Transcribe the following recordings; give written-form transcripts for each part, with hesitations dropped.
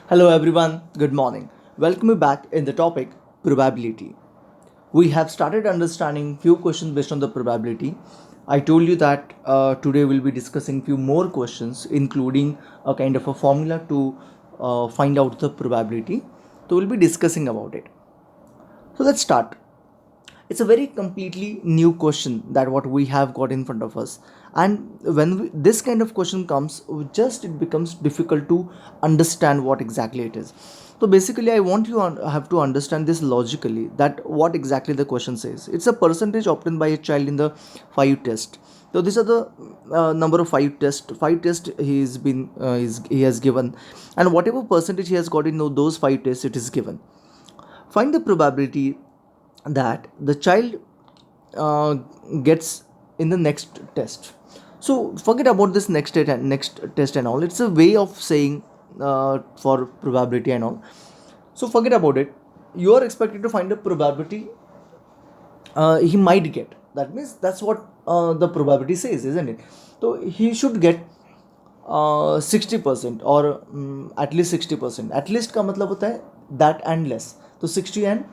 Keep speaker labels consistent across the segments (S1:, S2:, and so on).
S1: Hello everyone, good morning. Welcome you back in the topic probability. We have started understanding few questions based on the probability. I told you that today we'll be discussing few more questions including a kind of a formula to find out the probability. So we'll be discussing about it. So let's start. It's a very completely new question that what we have got in front of us, and this kind of question comes, just it becomes difficult to understand what exactly it is. So basically I want you have to understand this logically, that what exactly the question says. It's a percentage obtained by a child in the five test. So these are the number of five test he has given, and whatever percentage he has got in those five tests, it is given. Find the probability that the child uh, gets in the next test. So forget about this next test and all. It's a way of saying for probability and all. So forget about it. You are expected to find a probability he might get. That means that's what the probability says, isn't it? So he should get 60% or at least 60%. At least का मतलब होता है that and less. तो 60 and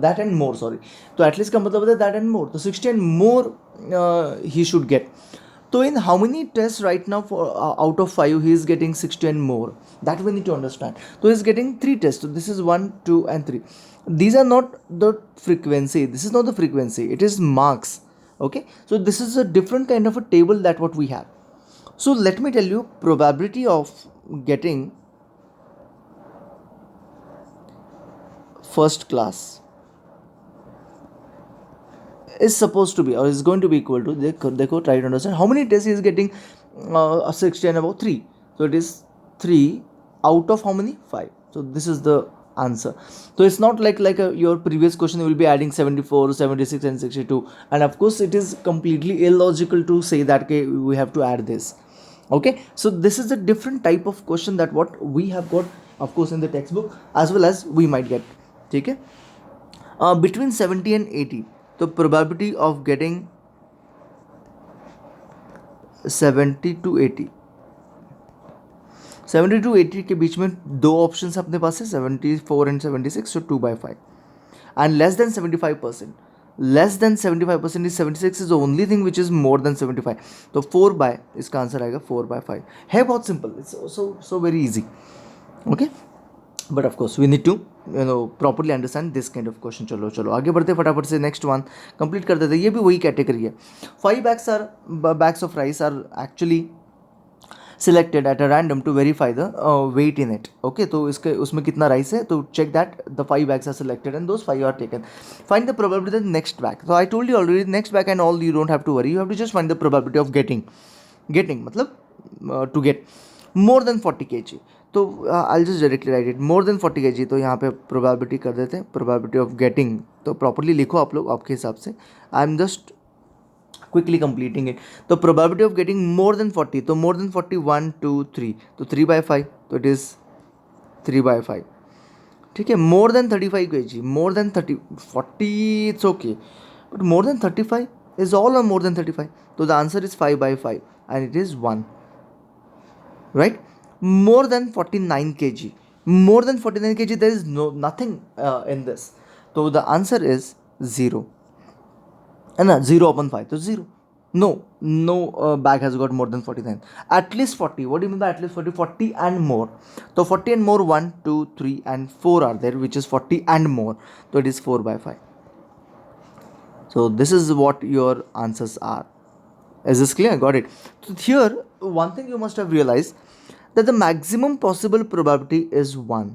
S1: that and more, sorry. तो at least का मतलब होता है that and more. तो 60 and more he should get. So in how many tests right now, for out of 5 he is getting 60 and more? That we need to understand. So he is getting 3 tests. So this is 1, 2 and 3. These are not the frequency. This is not the frequency. It is marks. Okay. So this is a different kind of a table that what we have. So let me tell you, probability of getting first class is supposed to be, or is going to be equal to, they could try to understand how many tests he is getting 60 and above 3. So it is 3 out of how many? 5. So this is the answer. So it's not like your previous question will be adding 74, 76 and 62, and of course it is completely illogical to say that, okay, we have to add this. Okay, so this is a different type of question that what we have got, of course, in the textbook, as well as we might get. Okay, between 70 and 80, the probability of getting 70 to 80, 70 to 80 के बीच में दो option अपने पास है, 74 and 76, so 2/5. And less than 75%, less than 75% is 76, is the only thing which is more than 75. तो 4 by, इसका answer आएगा 4/5. है बहुत simple, it's so very easy. Okay, but of course we need to properly understand this kind of question. चलो चलो आगे बढ़ते फटाफट से, नेक्स्ट वन कंप्लीट कर देते. ये भी वही कैटेगरी है. 5 bags of rice are actually selected at a random to verify the weight in it. Okay, तो इसके उसमें कितना राइस है, तो check that the 5 bags are selected and those 5 are taken. Find the probability of the next bag. So I told you already, next bag and all you don't have to worry. You have to just find the probability of getting मतलब to get more than 40 kg. तो I'll just directly write it, more than 40 kg. तो यहाँ पे probability कर देते हैं, probability of getting. तो properly लिखो आप लोग आपके हिसाब से. I'm just quickly completing it. The probability of getting more than 40, so more than 40, 1, 2, 3, so 3/5, so it is 3/5. ठीक है, more than 35 kg, more than 30, 40 it's okay, but more than 35 is all, or more than 35, so the answer is 5/5 and it is 1, right? More than 49 kg, more than 49 kg, there is nothing in this, so the answer is 0. And 0/5, so 0. No bag has got more than 49. At least 40. What do you mean by at least 40? 40 and more. So 40 and more, 1, 2, 3 and 4 are there, which is 40 and more. So it is 4/5. So this is what your answers are. Is this clear? Got it. So here, one thing you must have realized, that the maximum possible probability is 1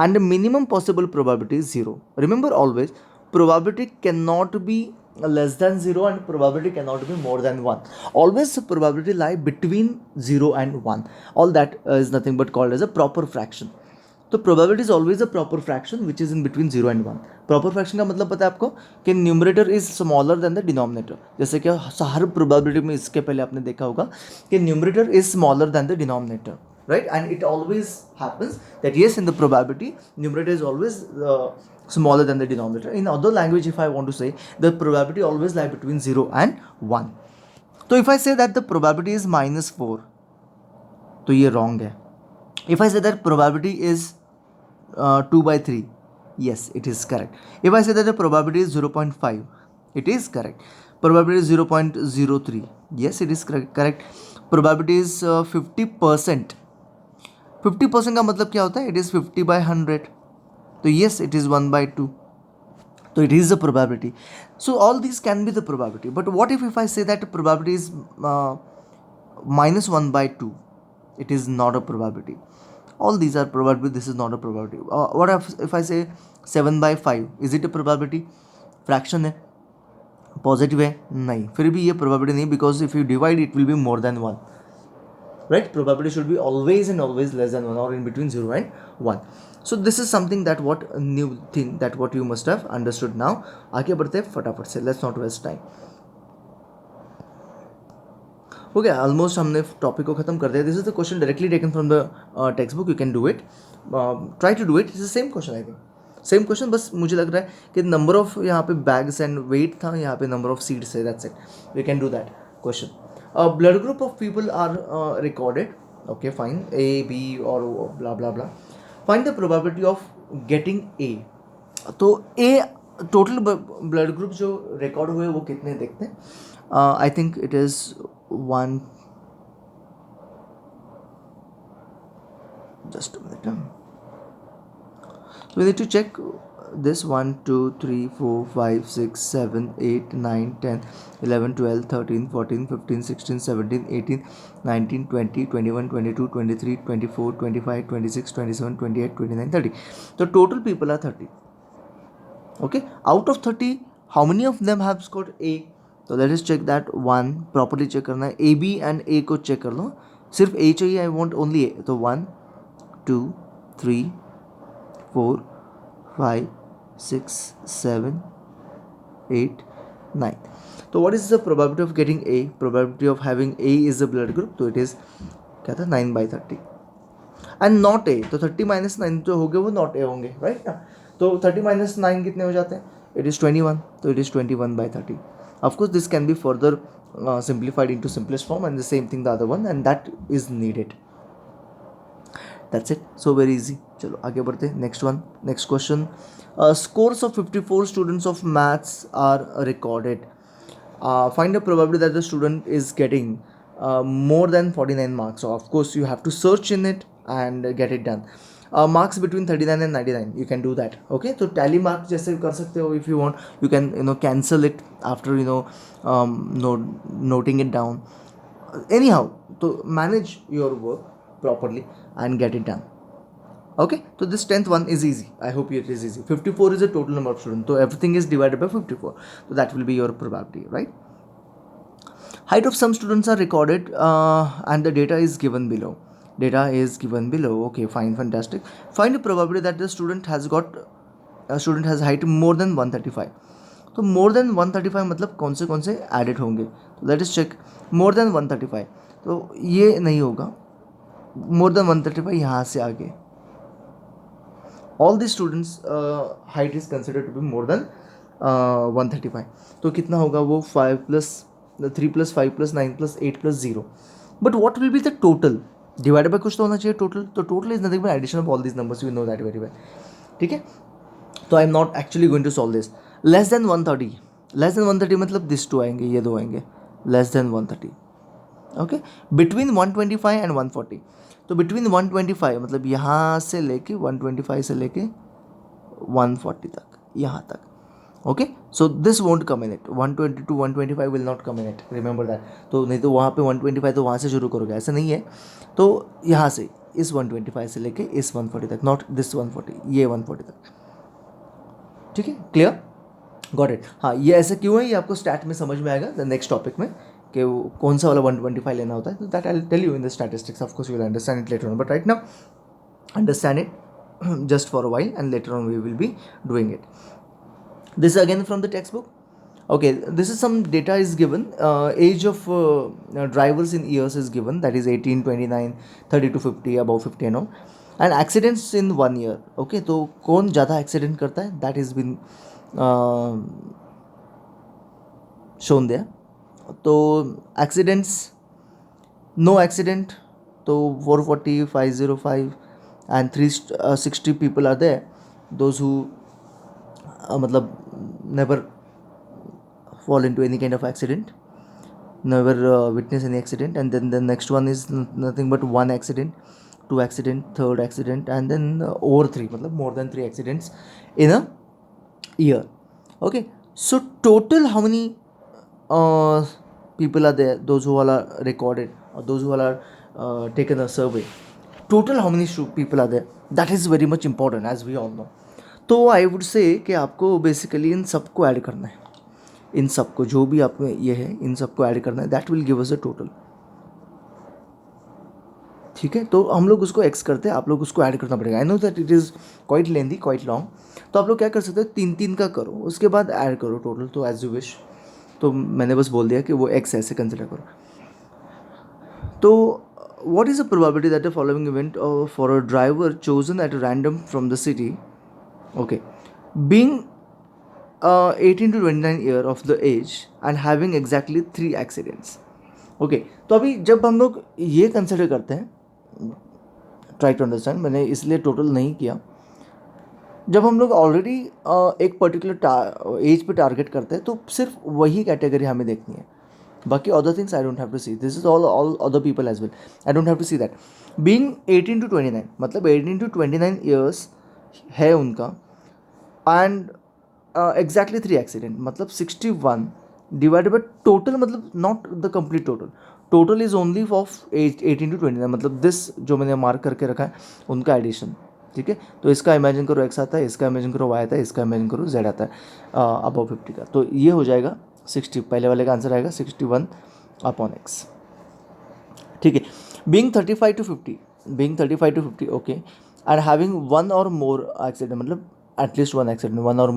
S1: and the minimum possible probability is 0. Remember always, probability cannot be less than 0 and probability cannot be more than 1. Always probability lie between 0 and 1. All that is nothing but called as a proper fraction. तो probability is always a proper fraction which is in between 0 and 1. Proper fraction का मतलब पता है आपको कि numerator is smaller than the denominator. जैसे कि हर probability में इसके पहले आपने देखा होगा कि numerator is smaller than the denominator, right? And it always happens that yes, in the probability numerator is always smaller than the denominator. In other language, if I want to say, the probability always lie between 0 and 1. So if I say that the probability is -4, तो ये wrong है. If I say that probability is 2 by 3, yes, it is correct. If I say that the probability is 0.5, it is correct. Probability is 0.03, yes, it is correct. Probability is 50%. 50% का मतलब क्या होता है? It is 50/100. तो yes, it is 1/2. So it is a probability. So all these can be the probability. But what if I say that probability is -1/2? It is not a probability. All these are probability. This is not a probability. What if I say 7/5? Is it a probability? Fraction है, positive है नहीं, फिर भी ये probability नहीं, because if you divide it will be more than 1, right? Probability should be always and always less than 1 or in between 0 and 1. So this is something that what a new thing that what you must have understood now. आगे बढ़ते हैं फटाफट से, let's not waste time. हो गया, almost हमने topic को खत्म कर दिया. This is the question directly taken from the textbook. You can do it, try to do it. It's the same question, I think same question, बस मुझे लग रहा है कि नंबर ऑफ यहाँ पे बैग्स एंड वेट था, यहाँ पे नंबर ऑफ सीड्स है. That's it, we can do that question. Blood group of people are recorded. Okay, fine. A, B or blah blah blah. Find the probability of getting A. तो A total blood group जो record हुए वो कितने देखते हैं. I think it is 1. Just a minute. So we need to check this 1, 2, 3, 4, 5, 6, 7, 8, 9, 10, 11, 12, 13, 14, 15, 16, 17, 18, 19, 20, 21, 22, 23, 24, 25, 26, 27, 28, 29, 30. So total people are 30. Okay, out of 30, how many of them have scored A? So let us check that. 1 properly check करना है. A, B and A को check कर लो. सिर्फ A चाहिए, I want only A. तो 1, 2, 3, 4, 5, 6, 7, 8, 9. So what is the probability of getting A? Probability of having A is a blood group. तो it is क्या था, 9/30. एंड नॉट ए, तो 30 - 9 जो होंगे वो नॉट ए होंगे, राइट ना. तो 30 - 9 कितने हो जाते हैं? It is 21. तो it is 21/30. Of course this can be further simplified into simplest form, and the same thing the other one, and that is needed. That's it. So very easy. चलो आगे बढ़ते हैं. Next one, next question. Scores of 54 students of maths are recorded. Find the probability that the student is getting more than 49 marks. So of course you have to search in it and get it done. Marks between 39 and 99, you can do that. Okay, so tally marks जैसे कर सकते हो. If you want, you can cancel it after noting it down. Anyhow, to manage your work properly and get it done. Okay, so this 10th one is easy. I hope it is easy. 54 is the total number of students, so everything is divided by 54, so that will be your probability, right? Height of some students are recorded, and the data is given below. Okay, fine, fantastic. Find the probability that the student has height more than 135. तो मोर than 135 मतलब कौन से added होंगे? तो let us check. More than 135, तो ये नहीं होगा. मोर देन 135 यहाँ से आगे all the students height is considered to be more than 135. तो कितना होगा वो? 5 plus 3 plus 5 plus 9 plus 8 plus 0. But what will be the total? Divided by कुछ तो होना चाहिए total. तो total is nothing but addition of all these numbers. You know that very well. ठीक है, तो I am not actually going to solve this. Less than 130 मतलब this two आएंगे, ये दो आएंगे. Less than 130. Okay, between 125 and 140. तो between 125 मतलब यहाँ से लेके 125 से लेके 140 तक, यहाँ तक. Okay, so this won't come in it. 120 to 125 will not come in it, remember that. तो नहीं तो वहाँ पे 125 तो वहाँ से शुरू करोगे, ऐसा नहीं है. तो यहाँ से इस 125 से लेके इस 140 तक, नॉट दिस 140, ये 140 तक. ठीक है, क्लियर, गॉट इट. हाँ, ये ऐसा क्यों है ये आपको स्टैट में समझ में आएगा द नेक्स्ट टॉपिक में, कि वो कौन सा वाला 125 लेना होता है. तो that I will tell you in the statistics. Of course you will understand it later on, but right now understand it just for a while, and later on we will be doing it. This is again from the textbook. Okay, this is some data is given. Age of drivers in years is given, that is 18, 29, 30 to 50, above 50 and all. And accidents in 1 year. Okay, तो कौन ज़्यादा accident करता है, that is been shown there. तो accidents, no accident, तो 440, 505 and 360 people are there, those who मतलब never fall into any kind of accident, never witness any accident. And then the next one is nothing but one accident, two accident, third accident, and then over three, मतलब more than three accidents in a year. Okay, so total how many people are there, those who all are recorded or those who all are taken a survey, total how many people are there, that is very much important as we all know. तो I would say कि आपको basically इन सबको add करना है, इन सबको जो भी आप में ये है इन सबको ऐड करना है, that will give us a total. ठीक है, तो हम लोग उसको एक्स करते हैं, आप लोग उसको ऐड करना पड़ेगा. I know that it is quite lengthy, quite long. तो आप लोग क्या कर सकते हो, तीन तीन का करो, उसके बाद ऐड करो टोटल, तो एज यू विश. तो मैंने बस बोल दिया कि वो एक्स ऐसे कंसिडर करो. तो what is the probability that the following event for a driver chosen at random from the city, okay, being 18 to 29 year of the age and having exactly 3 accidents. okay, तो अभी जब हम लोग ये consider करते हैं, ट्राई टू अंडरस्टैंड, मैंने इसलिए टोटल नहीं किया. जब हम लोग ऑलरेडी एक पर्टिकुलर एज पे टारगेट करते हैं तो सिर्फ वही कैटेगरी हमें देखनी है. बाकी other things I don't have to see, this is all other people as well, I don't have to see that. Being 18 to 29, मतलब 18 to 29 ईयर्स है उनका, एंड एग्जैक्टली 3 एक्सीडेंट, मतलब 61 डिवाइडेड बाई टोटल, मतलब not the complete total, total is only of age 18 to 29, मतलब this जो मैंने mark करके रखा है उनका एडिशन. ठीक है, तो इसका इमेजिन करो एक्स आता है, इसका इमेजिन करो वाई आता है, इसका इमेजिन करो जेड आता है अबव 50 का. तो ये हो जाएगा 60, पहले वाले का आंसर आएगा 61 अपॉन एक्स. ठीक है, being 35 to 50, being 35 to 50, okay, and having one और मोर एक्सीडेंट, मतलब एटलीस्ट वन एक्सीडेंट, वन और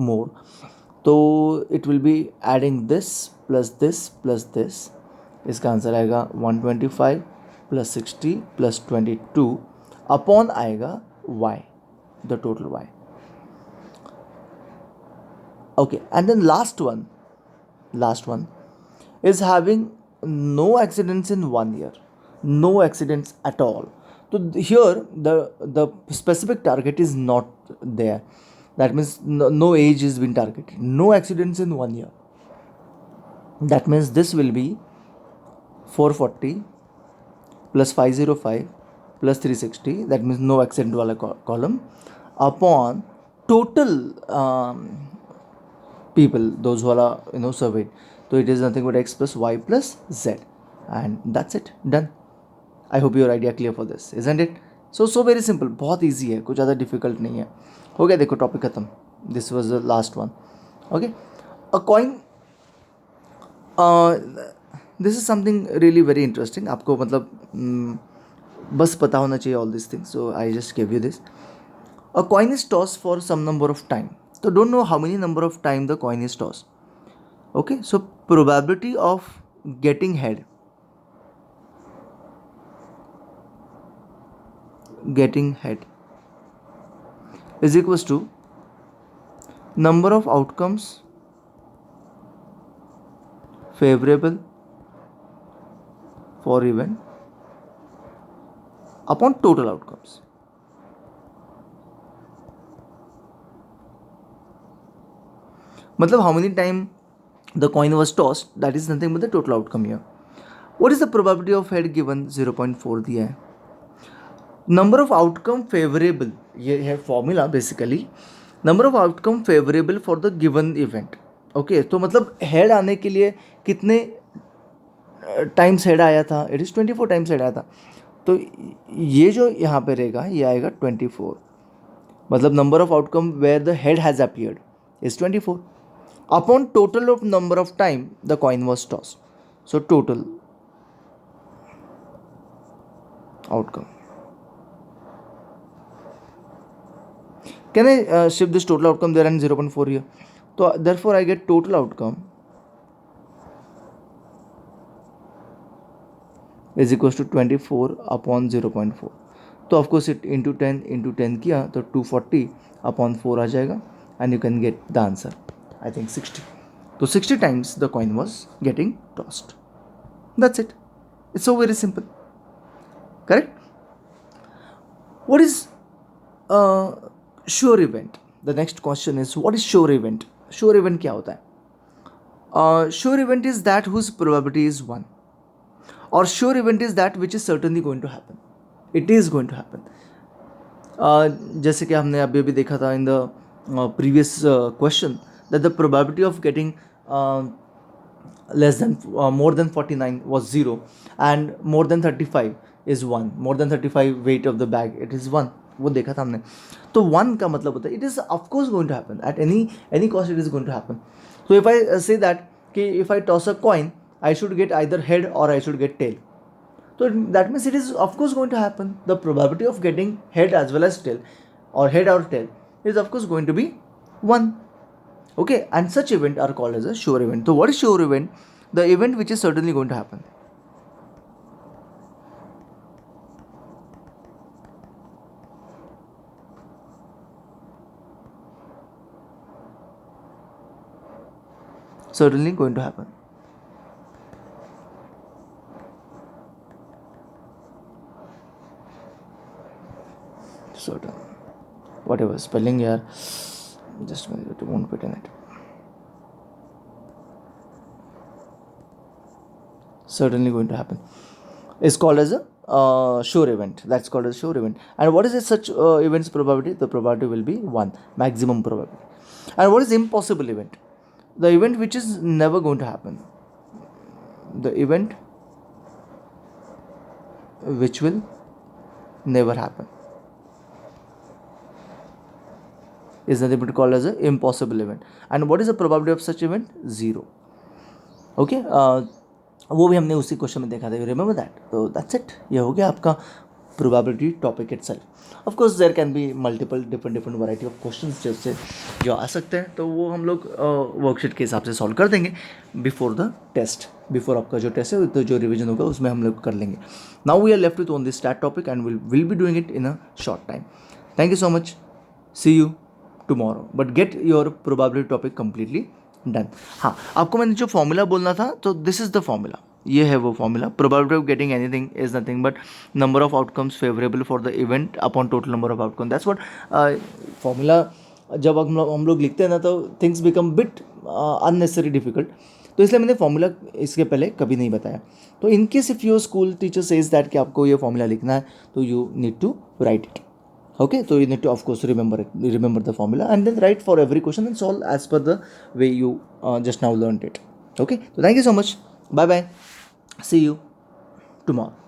S1: मोर, तो it will be adding this plus this plus this. इसका आंसर आएगा 125 प्लस 60 प्लस 22 अपॉन आएगा y, the total y. Okay, and then last one is having no accidents in 1 year, no accidents at all. So here the specific target is not there, that means no age is been targeted, no accidents in 1 year. That means this will be 440 plus 505 plus 360, that means no accident वाला column, upon total people, those who are surveyed. So it is nothing but x plus y plus z, and that's it, done. I hope your idea clear for this, isn't it? So very simple, बहुत easy है, कुछ ज़्यादा difficult नहीं है. हो गया, देखो topic खत्म. This was the last one. Okay, a coin, this is something really very interesting. आपको मतलब बस पता होना चाहिए all these things, so I just gave you this. A coin is tossed for some number of time, so don't know how many number of time the coin is tossed. Okay, so probability of getting head is equals to number of outcomes favorable for event upon total outcomes. मतलब how many time the coin was tossed, that is nothing but the total outcome here. What is the probability of head given? 0.4 दिया है. Number of outcome favorable, ये है formula basically, number of outcome favorable for the given event. Okay, तो मतलब head आने के लिए कितने टाइम्स हेड आया था? इट इज़ 24 टाइम्स हेड आया था. तो ये जो यहाँ पे रहेगा ये आएगा 24, मतलब number of outcome where the head has appeared is 24 upon total of number of time the coin was tossed. So total outcome, can I shift this total outcome there and 0.4 here. तो therefore I get total outcome is equals to 24 upon 0.4. तो of course it into 10 किया तो 240 upon 4 आ जाएगा, and you can get the answer, I think 60. तो 60 times the coin was getting tossed. That's it, it's so very simple. Correct? What is sure event? The next question is, what is sure event? Sure event क्या होता है? Sure event is that whose probability is 1. Or sure event is that which is certainly going to happen. It is going to happen. जैसे कि हमने अभी अभी देखा था in the previous question that the probability of getting less than more than 49 was 0 and more than 35 is 1. More than 35 weight of the bag, it is 1. वो देखा था हमने. तो 1 का मतलब होता है it is of course going to happen at any cost. It is going to happen. So if I say that कि if I toss a coin, I should get either head or I should get tail. So that means it is of course going to happen. The probability of getting head as well as tail or head or tail is of course going to be 1. Okay, and such event are called as a sure event. So what is sure event? The event which is certainly going to happen. Certainly going to happen. Certain. Whatever spelling here, just won't put in it. Certainly going to happen is called as a sure event. That's called as sure event. And what is such events probability? The probability will be 1, maximum probability. And what is impossible event? The event which is never going to happen. The event which will never happen is nothing but called as an impossible event. And what is the probability of such event? 0. Okay, वो भी हमने उसी question में देखा था. You remember that? तो that's it. ये हो गया आपका probability topic itself. Of course there can be multiple different variety of questions जैसे जो आ सकते हैं, तो वो हम लोग वर्कशीट के हिसाब से सॉल्व कर देंगे बिफोर द टेस्ट. बिफोर आपका जो टेस्ट है तो जो रिवीजन होगा उसमें हम लोग कर लेंगे. Now we are left with only stat topic and will be doing it in a short time. Thank you so much. See you tomorrow. But get your probability topic completely done. हाँ, आपको मैंने जो formula बोलना था, तो this is the formula. ये है वो formula. Probability of getting anything is nothing but number of outcomes favourable for the event upon total number of outcome. That's what formula. जब हम लोग लिखते हैं ना, तो things become bit unnecessary difficult. तो इसलिए मैंने फॉर्मूला इसके पहले कभी नहीं बताया. तो in case if your school teacher says that कि आपको ये फॉर्मूला लिखना है, तो you need to write it. Okay, so you need to of course remember the formula and then write for every question and solve as per the way you just now learned it. Okay, so thank you so much. Bye bye. See you tomorrow.